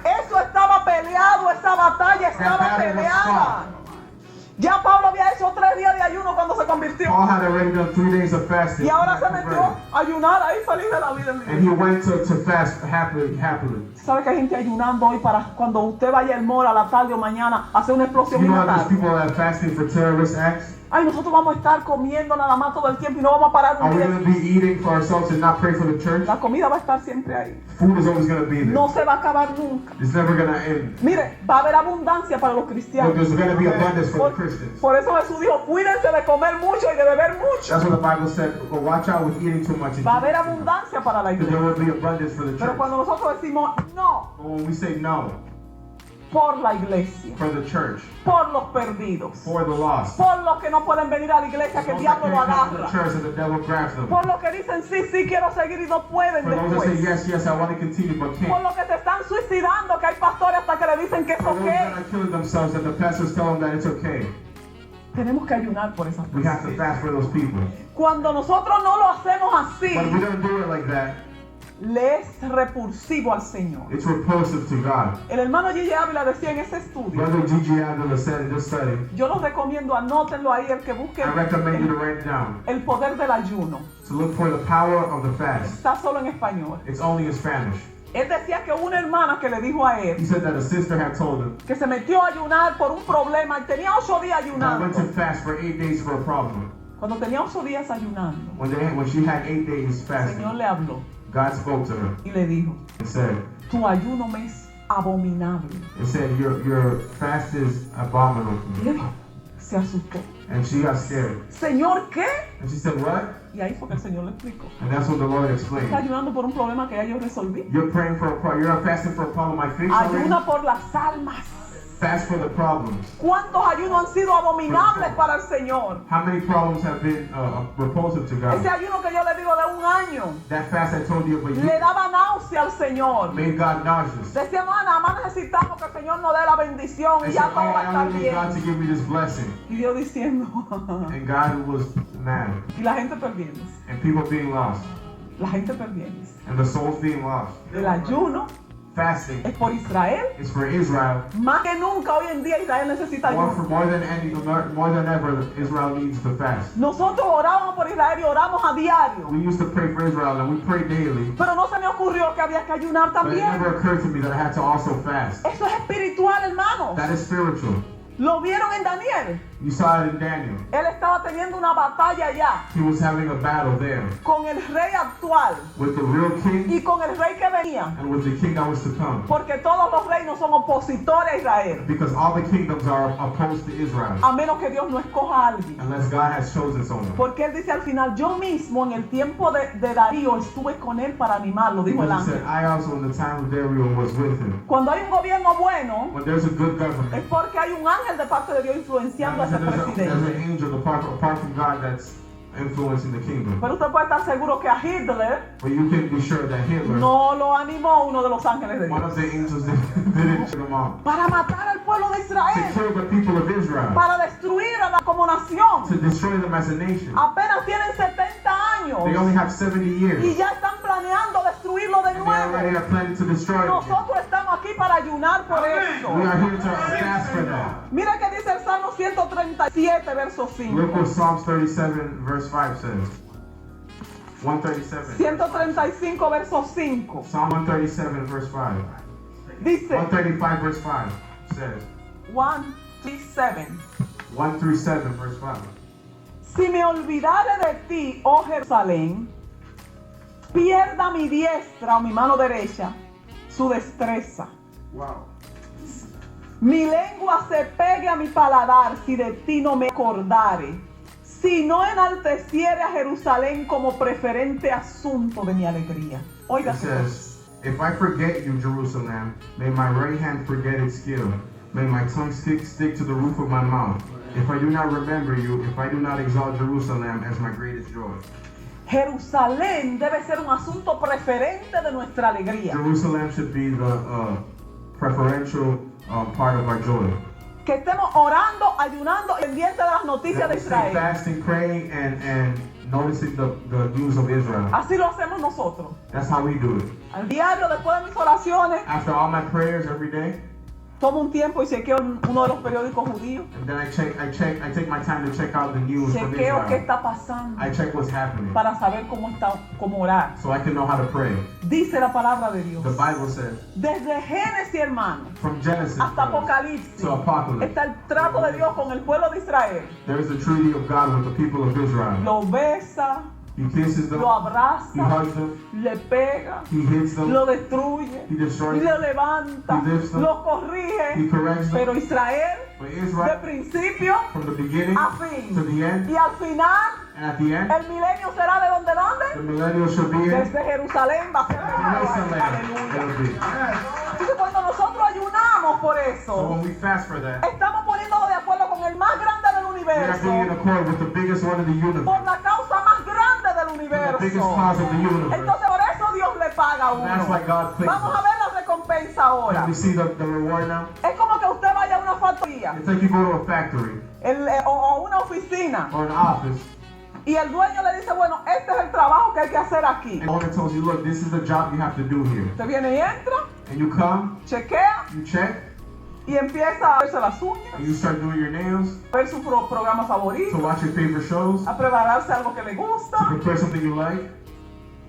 Eso estaba peleado, esa batalla estaba battle was peleada. fought. Ya Pablo había hecho 3 días de ayuno cuando se convirtió. Paul had already done 3 days of fasting. Y ahora se metió a ayunar ahí feliz de la vida. And he went to fast happily. ¿Sabe que hay gente ayunando hoy para cuando usted vaya al mall a la tarde o mañana hacer una explosión You y know how there's matar? people that are fasting for terrorist acts? Ay, nosotros vamos a estar comiendo nada más todo el tiempo y no vamos a parar Are un we día. going to be eating for ourselves and not pray for the church? La comida va a estar siempre ahí. Food is always going to be there. No se va a acabar nunca. It's never going to end. Mire, va a haber abundancia para los But cristianos. there's going to be abundance for Por, the Christians. por eso Jesús dijo, cuídense de comer mucho y de beber mucho. That's what the Bible said. But watch out with eating too much. Va a haber abundancia para la Because there iglesia. will be abundance for the Pero church. cuando nosotros decimos no But when we say no por la iglesia, for the church, por los perdidos, for the lost, por los que no pueden venir a la iglesia, que el those that diablo lo can't come to the agarra, church and the devil grabs them. por los que dicen sí, sí, quiero seguir y no pueden For those that say después, yes, I want to continue but por can't. los que se están suicidando, que hay pastores hasta que le dicen que es For those that ok. are killing themselves and the pastors tell them that it's okay. Tenemos que ayunar por esas We have to personas. fast for those people. Cuando nosotros no lo hacemos así, But we don't do it like that. le es repulsivo al Señor. It's repulsive to God. El hermano Gigi Ávila decía en ese estudio, Brother Gigi Avila said in this study, yo los recomiendo, anótenlo ahí, el que busque I recommend you to write it down, el poder del ayuno. to look for the power of the fast. Está solo en español. It's only in Spanish. Él decía que una hermana que le dijo a He él said that a sister had told him que se metió a ayunar por un problema y tenía 8 días that went to ayunando. fast for 8 days for a problem. Cuando tenía 8 días ayunando, When she had 8 days el fasting, Señor le habló God spoke to her y le dijo, and said, tu ayuno me es abominable. your fast is abominable to Y me. él se asustó. And she got scared. Señor, ¿qué? And she said, what? Y ahí fue que el Señor le explicó. And that's what the Lord Está explained. ayunando por un problema que ya yo resolví. You're praying for you're fasting for a problem I faced already? Ayuna por las almas. Fast for the problems. ¿Cuántos ayunos han sido abominables para el Señor? How many problems have been repulsive to Ese God? ayuno que yo le digo de un año, That fast I told you about le daba náusea al Señor. made God nauseous. Decíamos, nada más necesitamos que el Señor nos dé la bendición And y said, ya oh, todo va a I estar only need God to bien. give me this blessing. Y Dios diciendo, And God was mad. y la gente perdiéndose, And people being lost. la gente perdiéndose. And the souls being lost. El ayuno Fasting es por Israel. is for Israel. Más que nunca hoy en día Israel necesita ayuno. More than ever, Israel needs to fast. Nosotros orábamos por Israel y oramos a diario. We used to pray for Israel and we pray daily. Pero no se me ocurrió que había que ayunar But it también. never occurred to me that I had to also fast. Eso es espiritual, hermano. That is spiritual. ¿Lo vieron en Daniel? You saw it in Daniel. Él estaba teniendo una batalla ya He was having a battle there con el rey actual with the real king y con el rey que venía. and with the king that was to come. Porque todos los reinos son opositores a Israel. Because all the kingdoms are opposed to Israel. A menos que Dios no escoja a alguien. Unless God has chosen someone. Porque él dice al final, yo mismo en el tiempo de Darío estuve con él para animarlo, dijo el Because he ángel. said, I also in the time of Darius was with him. Cuando hay un gobierno bueno, When there's a good es government, porque hay un ángel de parte de Dios influenciando a ese there's presidente. an angel apart from God that's influencing the kingdom. Pero usted puede estar seguro que a Hitler But you can be sure that Hitler, no lo animó uno de los ángeles de one Dios of the angels didn't check him out. para matar al pueblo de To Israel, kill the people of Israel. para destruir a la como nación. To destroy them as a nation. Apenas tienen 70 años They only have 70 years. y ya están planeando destruirlo de And they already nuevo. are planning to destroy them. Nosotros estamos aquí para ayunar por eso. We are here to fast for that. Mira que dice el Salmo 137, verso 5. Look what Psalms 37 verse 5 says. 137. 135, verso 5. Psalm 137 verse 5. Dice 135 verse 5 says. 137. 1 through 7 verse 5. Si me olvidare de ti, oh Jerusalén, pierda mi diestra o mi mano derecha su destreza. Wow. Mi lengua se pegue a mi paladar si de ti no me acordare. Si no enalteciere a Jerusalén como preferente asunto de mi alegría. Oiga, It says, if I forget you, Jerusalem, may my right hand forget its skill. May my tongue stick to the roof of my mouth. If I do not remember you, if I do not exalt Jerusalem as my greatest joy. Jerusalén debe ser un asunto preferente de nuestra alegría. Jerusalem should be the preferential part of our joy. Que estemos orando, ayunando, pendientes de las noticias That de we stay Israel. fasting, praying, and noticing the news of Israel. Así lo hacemos nosotros. That's how we do it. Al diario, después de mis oraciones, After all my prayers every day, tomo un tiempo y chequeo uno de los periódicos judíos. and then I take my time to check out the news from Chequeo qué Israel. está pasando I check what's happening para saber cómo orar. so I can know how to pray. Dice la palabra de Dios. The Bible says, Desde Génesis, hermano, from Genesis hasta brothers, Apocalipsis, to Apocalypse, está el trato de Dios con el pueblo de Israel. there is a treaty of God with the people of Israel. Lo besa, He kisses them, lo he abraza, hugs them, le pega, he hits them, lo destruye, he destroys lo them, levanta, He lifts them. lo he corrige. corrects them. Pero Israel, But de Israel, principio from the beginning a to fin, the end, y al final, and at the end, el milenio será de the dónde? millennial shall be in Desde Jerusalén va a ser. Jerusalem. Aleluya. It'll be. Así que cuando nosotros ayunamos por So eso, when we fast for that, estamos poniéndolo de acuerdo con el más grande del we are being in universo, accord with the biggest one in the por universe, la causa más grande del the biggest universo. cause of the universe. Entonces por eso Dios le paga a That's why uno. God pays Vamos a us. ver la recompensa ahora. Can we see the reward now? Es como que usted vaya a una factoría It's like you go to a factory o una oficina or an office, y el dueño le dice, bueno, este es el trabajo que hay que hacer aquí. and the owner tells you, look, this is the job you have to do here. Usted viene y entra, And you come, chequea you check, y empieza a verse las uñas, and you start doing your nails, a ver su programa to favorito, watch your favorite shows, a prepararse algo que le to gusta. prepare something you like,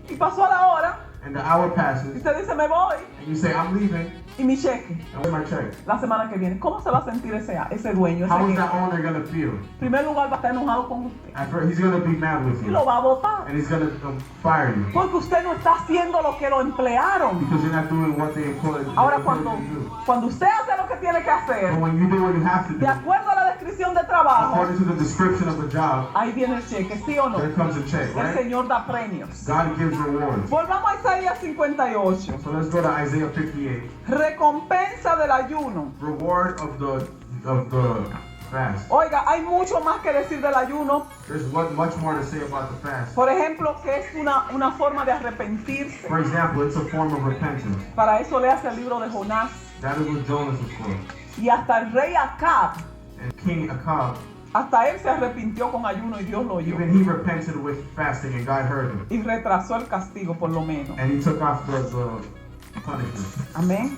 Y pasó a la hora and the hour y passes, usted dice, me voy. and you say, I'm leaving, Y mi cheque, and where's my check? la semana que viene. ¿Cómo se va a sentir ese dueño? How Ese is that jefe? owner going to feel? En primer lugar, va a estar enojado con usted He's going to be mad with y you, lo va a votar. and he's going to fire you, Porque usted no está haciendo lo que lo emplearon. because you're not doing what they employed Ahora, you to do. cuando usted hace lo que tiene que But hacer, when you do what you have to de do, acuerdo a la descripción de trabajo, according to the description of the job, ahí viene el cheque, ¿sí o no? there comes a check, El right? Señor da premios. God gives rewards. Volvamos a Isaías 58. So let's go to Isaiah 58. Recompensa del ayuno. Reward of the fast. Oiga, hay mucho más que decir del ayuno. There's much more to say about the fast. Por ejemplo, que es una forma de arrepentirse. For example, it's a form of repentance. Para eso le hace el libro de Jonás. That is what Jonas was for. Y hasta el rey Acab, And King Ahab, hasta él se arrepintió con ayuno y Dios lo oyó. even he repented with fasting, and God heard him. Y retrasó el castigo por lo menos. And he took off the punishment. Amén.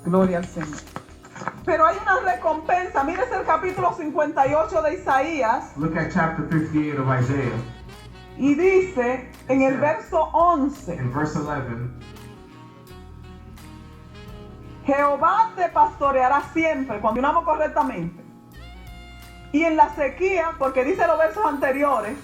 Gloria al Señor. Pero hay una recompensa. Mires el capítulo 58 de Isaías. Look at chapter 58 of Isaiah. Y dice en el verso 11. In verse 11, Jehová te pastoreará siempre, cuando unamos correctamente. Y en la sequía, porque dice los versos anteriores,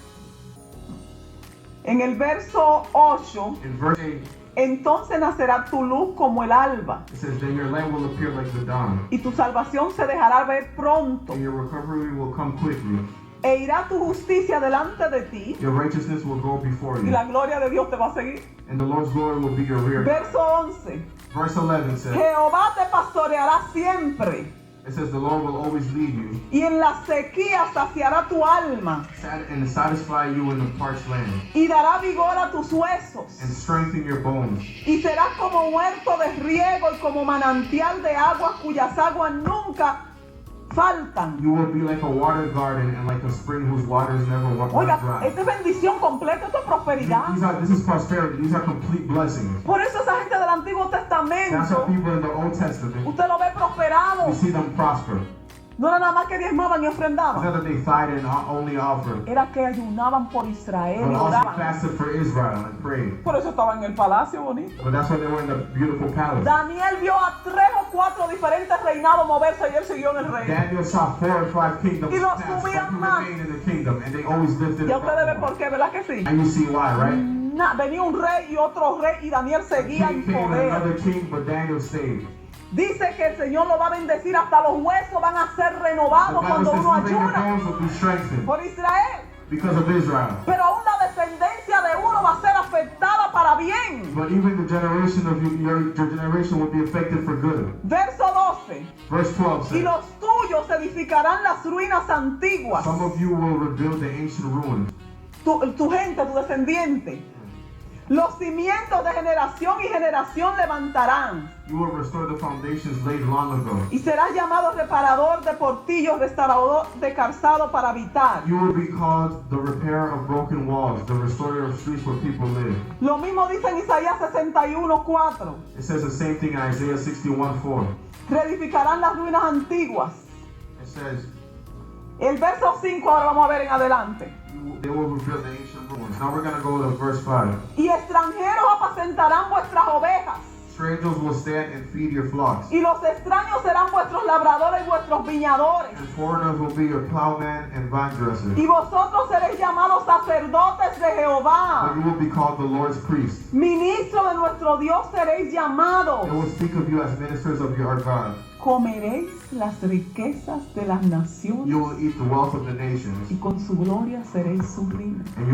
en el verso 8, in verse 8, entonces nacerá tu luz como el alba, it says, then your light will appear like the dawn, y tu salvación se dejará ver pronto, and your recovery will come quickly. e irá tu justicia delante de ti, Your righteousness will go before y you, la gloria de Dios te va a seguir. and the Lord's glory will be your rear. Verso 11, Verse 11 says, Jehová te pastoreará siempre, it says, the Lord will always lead you, y en la sequía saciará tu alma, and satisfy you in the parched land, y dará vigor a tus huesos, and strengthen your bones. y serás como huerto de riego y como manantial de aguas cuyas aguas nunca faltan. You will be like a water garden and like a spring whose waters never run Oiga, dry. esta es bendición completa, esto es prosperidad. This is prosperity. These are complete blessings. Por eso esa gente del Antiguo Testamento Testamento, people in the Old Testament, usted lo ve prosperado. we see them prosper. No era nada más que diezmaban y It's ofrendaban. not that they tithe and only offer, Era que ayunaban por Israel but y also oraban. fasted for Israel and prayed. Por eso estaban en el palacio bonito. But that's why they were in the beautiful palace. Daniel vio a 3 o 4 diferentes reinados moverse y él siguió en el reino. Daniel saw 4 or 5 kingdoms Y los pass, but subían he más. remained in the kingdom, and they always lifted Ya up. ustedes ven por qué, ¿verdad que sí? And you see why, right? Venía un rey y otro rey y Daniel seguía en King came and poder. another king, but Daniel stayed. Dice que el Señor lo va a bendecir, hasta los huesos van a ser The renovados Bible cuando says uno even your ayuna bones will be strengthened por Israel. because of Israel. Pero aún la descendencia de uno va a ser afectada para bien. But even the generation of your generation will be affected for good. Verso 12. Verse 12 Y says, los tuyos edificarán las ruinas antiguas. some of you will rebuild the ancient ruins. Tu gente, tu descendiente. Los cimientos de generación y generación levantarán. You will restore the foundations laid long ago. Y serás llamado reparador de portillos, restaurador de calzado para habitar. You will be called the repairer of broken walls, the restorer of streets where people live. Lo mismo dice en Isaías 61:4. It says the same thing in Isaiah 61:4. Reedificarán las ruinas antiguas. It says, El verso 5 ahora vamos a ver en adelante. they will rebuild the ancient ruins. Now we're going to go to verse 5. Y extranjeros apacentarán vuestras ovejas. Strangers will stand and feed your flocks, Y los extraños serán vuestros labradores y vuestros viñadores. and foreigners will be your plowman and vine dressers. Y vosotros seréis llamados sacerdotes de But Jehová. you will be called the Lord's priest. Ministro de nuestro Dios seréis llamados. They will speak of you as ministers of your God. Comeréis las riquezas de las You naciones will eat the wealth of the nations, y con su gloria seréis sublimes. and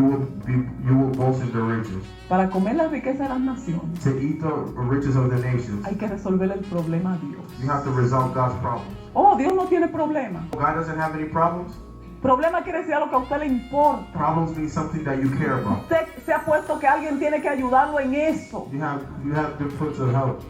you will boast in the riches. Para comer las riquezas de las naciones To eat the riches of the nations, hay que resolver el problema a Dios. you have to resolve God's problems. Oh, Dios no tiene problema. God doesn't have any problems. Problema quiere decir algo que a usted le importa. Problems mean something that you care about. Usted se ha puesto que alguien tiene que ayudarlo en eso. You have been put to help.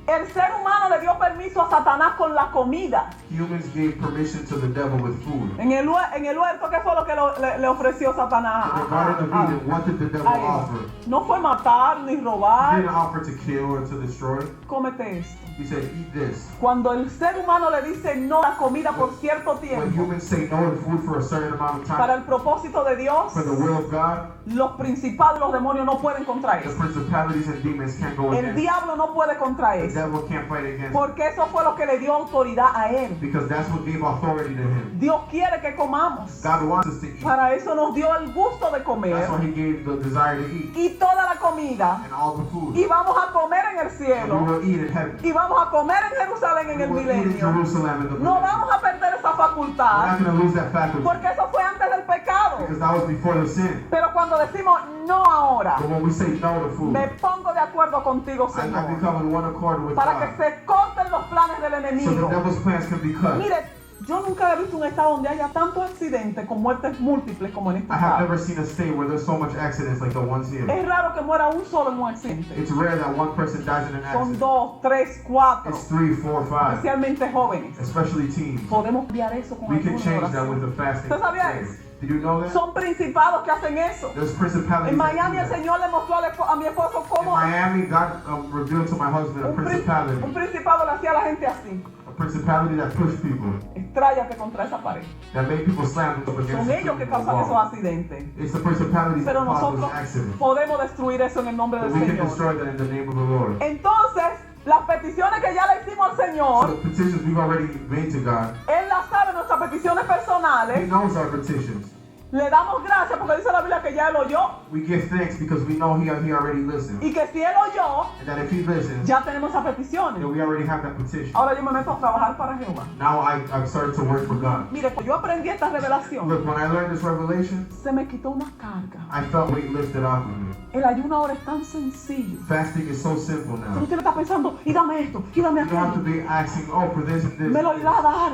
El ser humano le dio permiso a Satanás con la comida. Humans gave permission to the devil with food. En el huerto, ¿qué fue lo que le ofreció Satanás? In the Garden of Eden, what did the devil a él? offer? No fue matar ni He robar. didn't offer to kill or to destroy. Cómete esto. He said, eat this. Cuando el ser humano le dice no a la comida por cierto When tiempo, humans say no to food for a certain amount of para time, el propósito de Dios, for the will of God, los principados, los demonios no pueden contra the eso. principalities and demons can't go El against it. diablo no puede contra The eso. devil can't fight against it. Porque eso fue lo que le dio autoridad a él. Because that's what gave authority to him. Dios quiere que comamos. God wants us to eat. Para eso nos dio el gusto de comer That's why he gave the desire to eat y toda la comida. and all the food. Y vamos a comer en el And we cielo. will eat in heaven. Y vamos a comer en Jerusalén en We el will eat in milenio. Jerusalem in the No millennium. vamos a perder esa We're not facultad. going to lose that faculty Porque eso fue antes del pecado. because that was before the sin. Pero cuando decimos no ahora, But when we say no to food, me pongo de acuerdo contigo, I Señor, become in one accord with para que God. se corten los planes del So the enemigo. devil's plans can be cut. Mire, yo nunca he visto un estado donde haya tantos accidentes con muertes múltiples como en este I have estado. never seen a state where there's so much accidents like the ones here. Es raro que muera un solo en un accidente. It's rare that one person dies in an Son accident. 2, 3, 4, It's 3, 4, 5, especialmente jóvenes. especially teens. Podemos cambiar eso con We can alguna change that with oración. the fasting. ¿Usted sabía prayer. eso? Did you know that? Son principados que hacen eso. There's principalities. En that Miami do el that. Señor le mostró a mi esposo In cómo Miami, God revealed to my husband a un principality. principado le hacía a la gente así. A principality that pushed people, Estrállate contra esa pared. that made people slam up against Son the ellos que wall. causan esos accidentes. It's the principalities that Pero cause nosotros those accidents. podemos destruir eso en el nombre But del we can Señor. destroy that in the name of the Lord. Entonces, las peticiones que ya le hicimos al So Señor, the petitions we've already made to God, Él las sabe, nuestras peticiones He personales. knows our petitions. Le damos gracias porque dice la Biblia que ya Él oyó. We give thanks because we know He already listened. Y que si Él oyó, And that if He listens, ya tenemos esas peticiones. then we already have that petition. Ahora yo me meto a trabajar para Jehová. Now I've started to work for God. Mire, pues yo aprendí esta revelación. Look, when I learned this revelation, Se me quitó una carga. I felt weight lifted off of me. El ayuno ahora es tan sencillo. Fasting is so simple Pero now. usted no está pensando, y dame esto, y dame You don't have to aquello. be asking, oh, for this and this. Me lo irá a dar.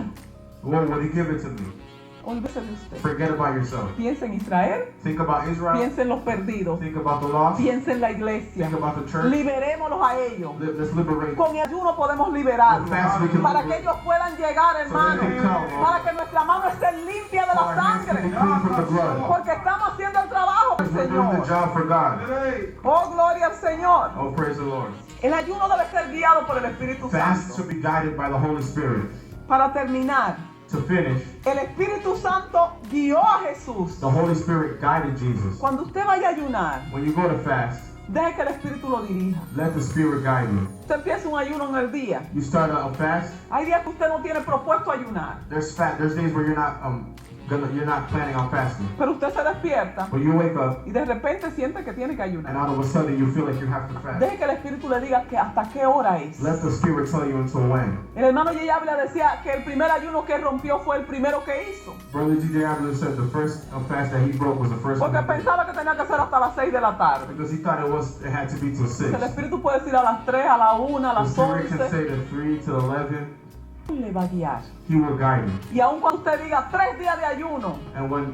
Lord, will He give it to me? Olvídese de usted. Forget about yourself. Piensa en Israel, Think about Israel. piensa en los perdidos, Think about the lost. piensa en la iglesia. Think about the church. Liberémoslos a ellos. Let's liberate. Con el ayuno podemos liberarlos. With fast we can Para liberate. que ellos puedan llegar, hermano. they can come. Para que nuestra mano esté limpia de Our la hands can be sangre. clean from the blood. Porque estamos haciendo el trabajo. trabajo del We're doing the Señor. job for God. Oh, gloria al Señor. Oh, praise the Lord. El ayuno debe ser guiado por el Espíritu Fast Santo. should be guided by the Holy Spirit. Para terminar, To finish, el Espíritu Santo guió a Jesús. the Holy Spirit guided Jesus. Cuando usted vaya a ayunar, When you go to fast, deje que el Espíritu lo dirija. let the Spirit guide you. Usted empieza un ayuno en el día. You start a fast. Hay días que usted no tiene propuesto ayunar, There's days where you're not planning on fasting, pero usted se despierta but you wake up y de repente siente que tiene que and ayunar. all of a sudden you feel like you have to fast. Deje que el Espíritu le diga que hasta qué hora es. Let the Spirit tell you until when. El hermano J. Ávila decía que el primer ayuno que rompió fue el primero que hizo, Brother G.J. Abner said the first fast that he broke was the first one porque he did, pensaba que tenía que ser hasta las 6 de la tarde. because he thought it had to be till 6. El Espíritu puede decir a las 3, a la 1, a The las Spirit can 11, say to 3 to 11. le va a guiar. He will guide you. Y aun cuando usted diga 3 días de ayuno And when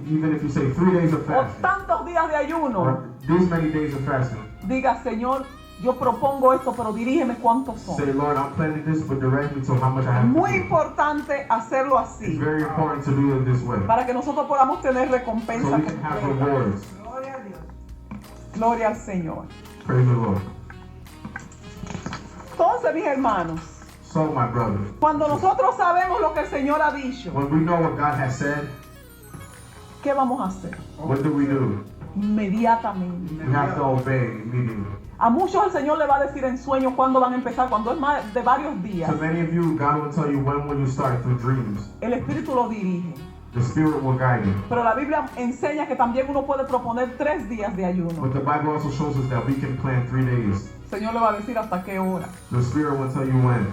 even if you say 3 days of o fasting tantos días de ayuno, or this many days of fasting, diga, Señor, yo propongo esto, pero dirígeme cuántos son. say, Lord, I'm planning this, but direct me to how much I have Muy to do. importante hacerlo It's así, very important to do it this way, para que nosotros podamos tener so recompensa we can have completa. rewards. Gloria al Señor. Praise the Lord. Entonces, mis hermanos, So, my brother, cuando nosotros sabemos lo que el Señor ha dicho, when we know what God has said, ¿qué vamos a hacer? what do? Inmediatamente. We have to obey immediately. A muchos el Señor le va a decir en sueños cuándo van a empezar, cuando es más de varios días. To many of you, God will tell you when will you start through dreams. El Espíritu lo dirige. The Spirit will guide you. Pero la Biblia enseña que también uno puede proponer 3 días de ayuno. But the Bible also shows us that we can plan 3 days. El Señor le va a decir hasta qué hora. The Spirit will tell you when.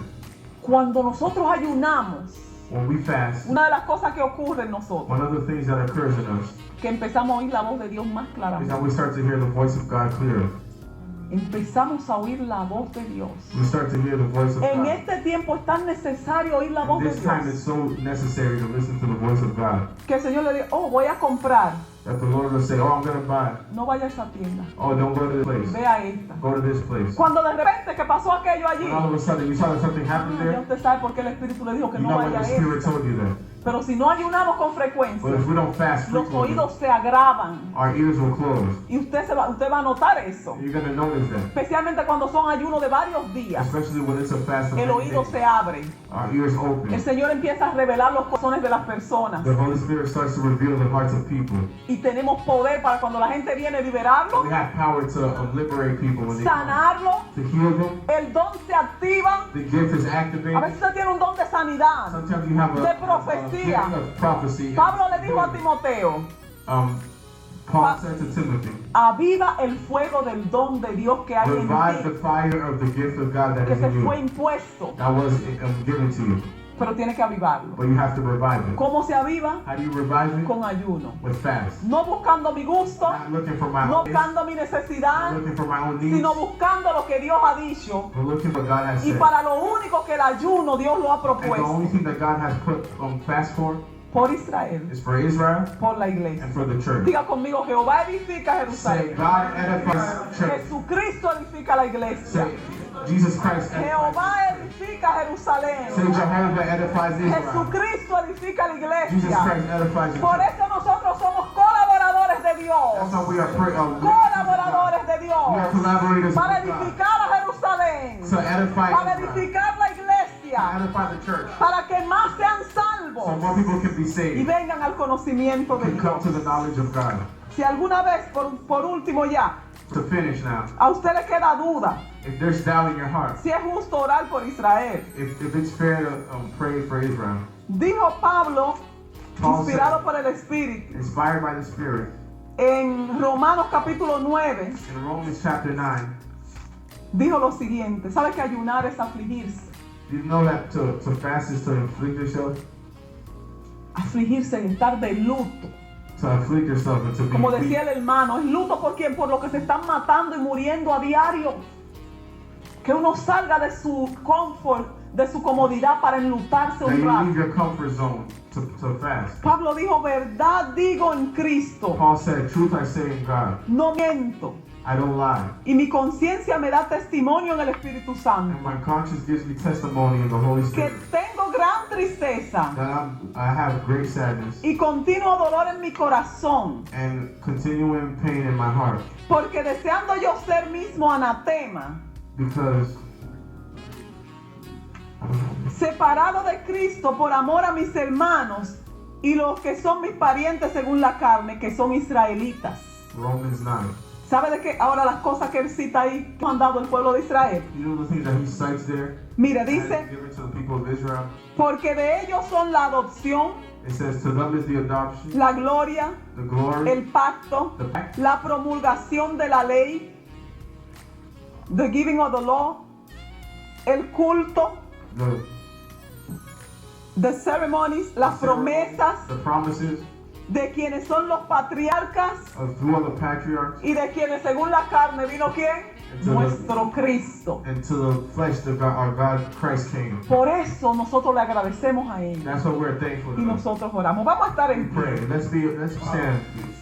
Cuando nosotros ayunamos, When we fast, una de las cosas que ocurre en nosotros, one of the things that occurs in us que empezamos a oír la voz de Dios más is that claramente. we start to hear the voice of God clearer. Empezamos a oír la voz de Dios. We start to hear the voice of En God. este tiempo es tan necesario oír la voz And de this time it's Dios so necessary to listen to the voice of God. que el Señor le dice, oh, voy a comprar. That the Lord will say, oh, I'm going to buy. No vaya a esa tienda, Oh, don't go to this place. ve a esta. Go to this place. Cuando de repente que pasó aquello allí, When all of a sudden you saw that something happened ya there, usted sabe por qué el Espíritu le dijo que you no know when vaya the a Spirit esta. told you that. Pero si no ayunamos con But frecuencia, if we don't fast los frequently, oídos se agravan our ears will close. y usted va a notar eso. You're going to notice that. Especialmente cuando son ayunos de varios días, Especially when it's a fast of el many oído days. se abre. Our ears El open. Señor empieza a revelar los corazones de las personas The Holy Spirit starts to reveal the hearts of people. y tenemos poder para cuando la gente viene liberarlo, We have power to liberate people when they come. sanarlo, To heal them. el don se activa. The gift is A activated. veces usted tiene un don de sanidad. Sometimes you have De a profecía. gift of prophecy. Pablo le dijo a Timoteo, Paul said to Timothy, aviva el fuego del don de Dios que hay en revive the ti, fire of the gift of God that que is se in fue you. impuesto, That was given to you. pero tiene que avivarlo. But you have to revive it. ¿Cómo se aviva? How do you revive it? Con ayuno. With fast. No buscando mi gusto, Not looking for my no own needs, buscando mi necesidad, not looking for my own needs, sino buscando lo que Dios ha dicho. but looking for what God has Y said. para lo único que el ayuno Dios lo ha And the only propuesto, thing that God has put fast for por Israel, is for Israel por la iglesia. and for the church. Diga conmigo, Jehová edifica Say, Jerusalén. God edifies church. Jesucristo edifica la iglesia. Say, Jesus Christ edifies. Jehová edifica Say, Jerusalén. Jehovah edifies Israel. Jesucristo edifica la Jesus iglesia. Christ edifies the Por church. eso nosotros somos colaboradores de That's Dios. how we are Colaboradores de We are Dios. collaborators Para with God. edificar a Jerusalén. To edify Para Israel. edificar la To iglesia. edify the church. Para que más sean So salvos more people can be y saved. vengan al conocimiento de Can come to Dios. the knowledge of God. Si alguna vez, por último ya, To finish now, a usted le queda duda if there's doubt in your heart, si es justo orar por Israel, if it's fair to pray for Israel, dijo Pablo, Paul inspirado said, por el Espíritu, inspired by the Spirit, en Romanos capítulo 9, in Romans chapter 9, dijo lo siguiente. ¿Sabe que ayunar es afligirse? do you know that to fast is to afflict yourself? Afligirse es estar de luto. To afflict yourself and to be Como weak. decía el hermano, es luto por quien, por lo que se están matando y muriendo a diario. Que uno salga de su confort, de su comodidad para enlutarse that un you leave rato. your comfort zone to fast. Pablo dijo, verdad digo en Cristo, Paul said, truth I say in God, no miento. I don't lie. Y mi conciencia me da testimonio en el Espíritu Santo And my conscience gives me testimony in the Holy que Spirit tengo gran tristeza that I have great sadness y continuo dolor en mi corazón, and continuing pain in my heart, porque deseando yo ser mismo anatema, because separado de Cristo por amor a mis hermanos y los que son mis parientes según la carne, que son israelitas. Romans 9. ¿Sabe de qué? Ahora las cosas que él cita ahí que han dado el pueblo de Israel. You know the things that he cites there? Mire, That is dice, given to the people of Israel. porque de ellos son la adopción, It says, to them is the adoption, la gloria, the glory, el pacto, the pact, la promulgación de la ley, the giving of the law, el culto, the ceremonies, las promesas the promises de quienes son los patriarcas of through the patriarchs, y de quienes según la carne vino quién? Nuestro Cristo. and to the flesh, our God, Christ came. Por eso nosotros le agradecemos a Él That's what we're thankful y to. nosotros oramos. Vamos a estar We en pray. pie. Let's stand, please.